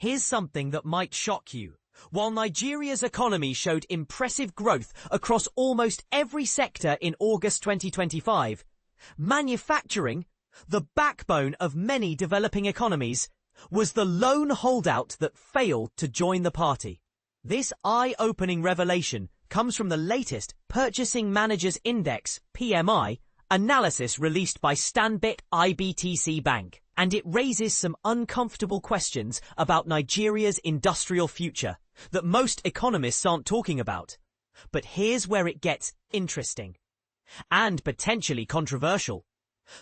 Here's something that might shock you. While Nigeria's economy showed impressive growth across almost every sector in August 2025, manufacturing, the backbone of many developing economies, was the lone holdout that failed to join the party. This eye-opening revelation comes from the latest Purchasing Managers Index (PMI) analysis released by Stanbic IBTC Bank, and it raises some uncomfortable questions about Nigeria's industrial future that most economists aren't talking about. But here's where it gets interesting and potentially controversial.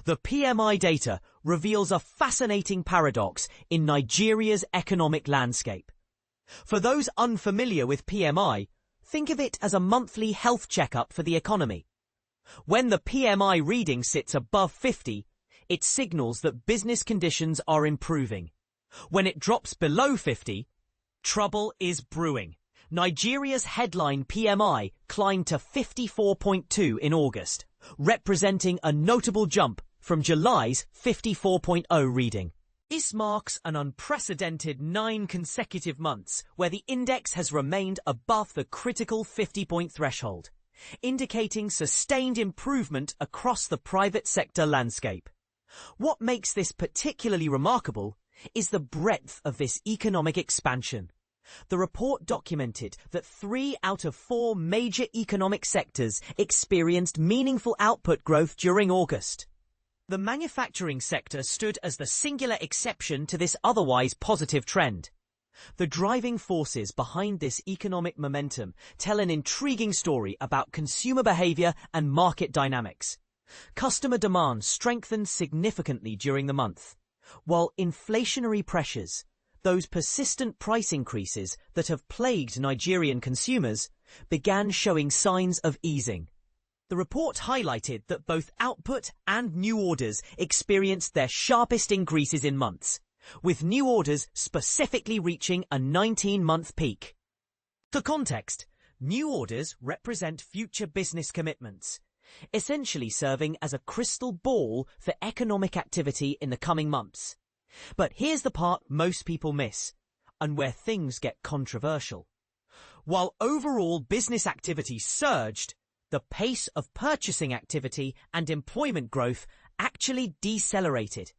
The PMI data reveals a fascinating paradox in Nigeria's economic landscape. For those unfamiliar with PMI, think of it as a monthly health checkup for the economy. When the PMI reading sits above 50, it signals that business conditions are improving. When it drops below 50, trouble is brewing. Nigeria's headline PMI climbed to 54.2 in August, representing a notable jump from July's 54.0 reading. This marks an unprecedented 9 consecutive months where the index has remained above the critical 50-point threshold, indicating sustained improvement across the private sector landscape. What makes this particularly remarkable is the breadth of this economic expansion. The report documented that 3 out of 4 major economic sectors experienced meaningful output growth during August. The manufacturing sector stood as the singular exception to this otherwise positive trend. The driving forces behind this economic momentum tell an intriguing story about consumer behavior and market dynamics. Customer demand strengthened significantly during the month, while inflationary pressures, those persistent price increases that have plagued Nigerian consumers, began showing signs of easing. The report highlighted that both output and new orders experienced their sharpest increases in months, with new orders specifically reaching a 19-month peak. For context, new orders represent future business commitments, essentially serving as a crystal ball for economic activity in the coming months. But here's the part most people miss, and where things get controversial. While overall business activity surged, the pace of purchasing activity and employment growth actually decelerated.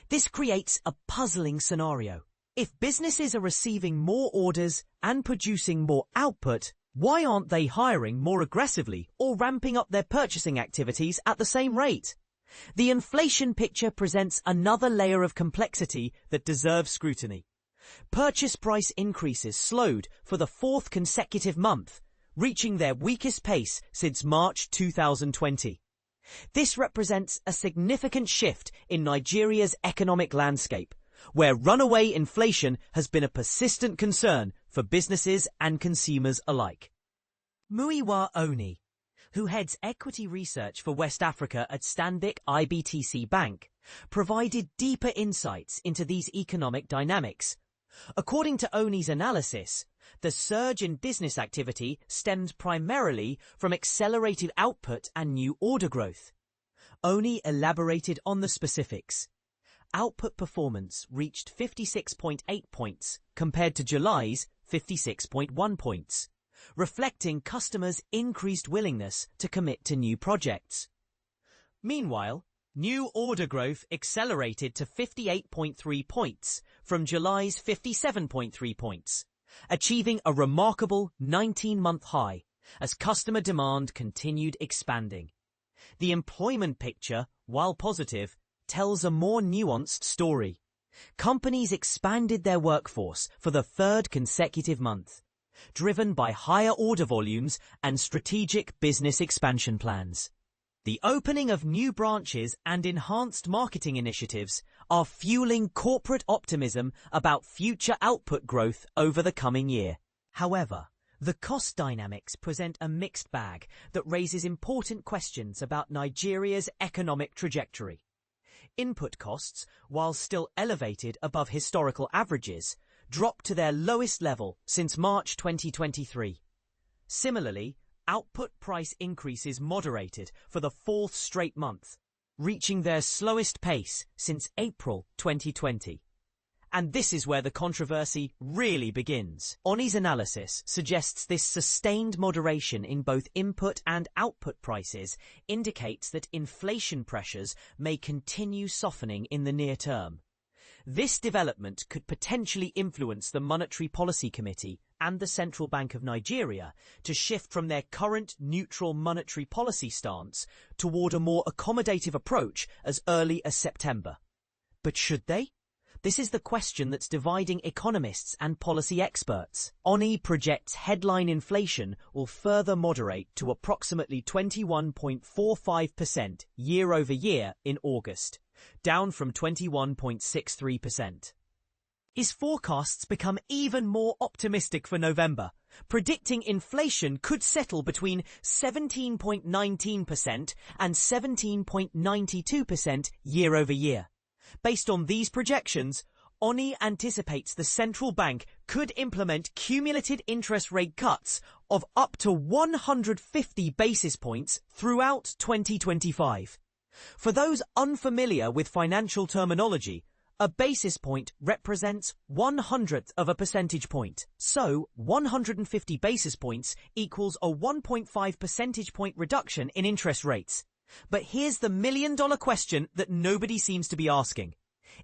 This creates a puzzling scenario. If businesses are receiving more orders and producing more output, why aren't they hiring more aggressively or ramping up their purchasing activities at the same rate? The inflation picture presents another layer of complexity that deserves scrutiny. Purchase price increases slowed for the 4th consecutive month, reaching their weakest pace since March 2020. This represents a significant shift in Nigeria's economic landscape, where runaway inflation has been a persistent concern for businesses and consumers alike. Muyiwa Oni, who heads equity research for West Africa at Stanbic IBTC Bank, provided deeper insights into these economic dynamics. According to Oni's analysis, the surge in business activity stemmed primarily from accelerated output and new order growth. Oni elaborated on the specifics. Output performance reached 56.8 points compared to July's 56.1 points, reflecting customers' increased willingness to commit to new projects. Meanwhile, new order growth accelerated to 58.3 points from July's 57.3 points, achieving a remarkable 19-month high as customer demand continued expanding. The employment picture, while positive, tells a more nuanced story. Companies expanded their workforce for the 3rd consecutive month, driven by higher order volumes and strategic business expansion plans. The opening of new branches and enhanced marketing initiatives are fueling corporate optimism about future output growth over the coming year. However, the cost dynamics present a mixed bag that raises important questions about Nigeria's economic trajectory. Input costs, while still elevated above historical averages, dropped to their lowest level since March 2023. Similarly, output price increases moderated for the 4th straight month, reaching their slowest pace since April 2020. And this is where the controversy really begins. Oni's analysis suggests this sustained moderation in both input and output prices indicates that inflation pressures may continue softening in the near term. This development could potentially influence the Monetary Policy Committee and the Central Bank of Nigeria to shift from their current neutral monetary policy stance toward a more accommodative approach as early as September. But should they? This is the question that's dividing economists and policy experts. Oni projects headline inflation will further moderate to approximately 21.45% year over year in August, down from 21.63%. His forecasts become even more optimistic for November, predicting inflation could settle between 17.19% and 17.92% year over year. Based on these projections, Oni anticipates the central bank could implement cumulative interest rate cuts of up to 150 basis points throughout 2025. For those unfamiliar with financial terminology, a basis point represents 1/100th of a percentage point. So, 150 basis points equals a 1.5 percentage point reduction in interest rates. But here's the million-dollar question that nobody seems to be asking.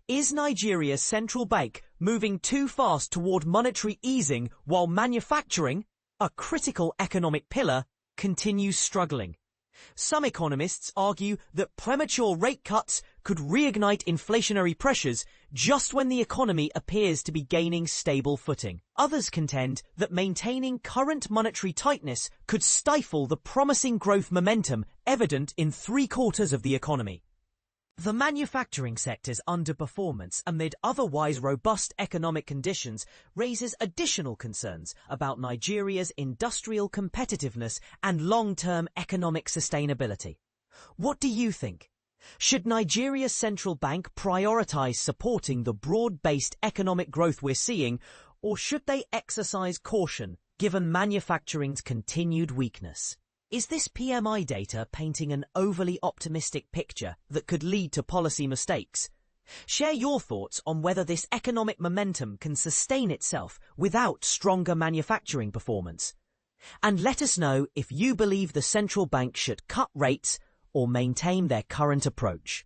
Is Nigeria's central bank moving too fast toward monetary easing while manufacturing, a critical economic pillar, continues struggling? Some economists argue that premature rate cuts could reignite inflationary pressures just when the economy appears to be gaining stable footing. Others contend that maintaining current monetary tightness could stifle the promising growth momentum evident in 3/4 of the economy. The manufacturing sector's underperformance amid otherwise robust economic conditions raises additional concerns about Nigeria's industrial competitiveness and long-term economic sustainability. What do you think? Should Nigeria's central bank prioritize supporting the broad-based economic growth we're seeing, or should they exercise caution given manufacturing's continued weakness? Is this PMI data painting an overly optimistic picture that could lead to policy mistakes? Share your thoughts on whether this economic momentum can sustain itself without stronger manufacturing performance. And let us know if you believe the central bank should cut rates or maintain their current approach.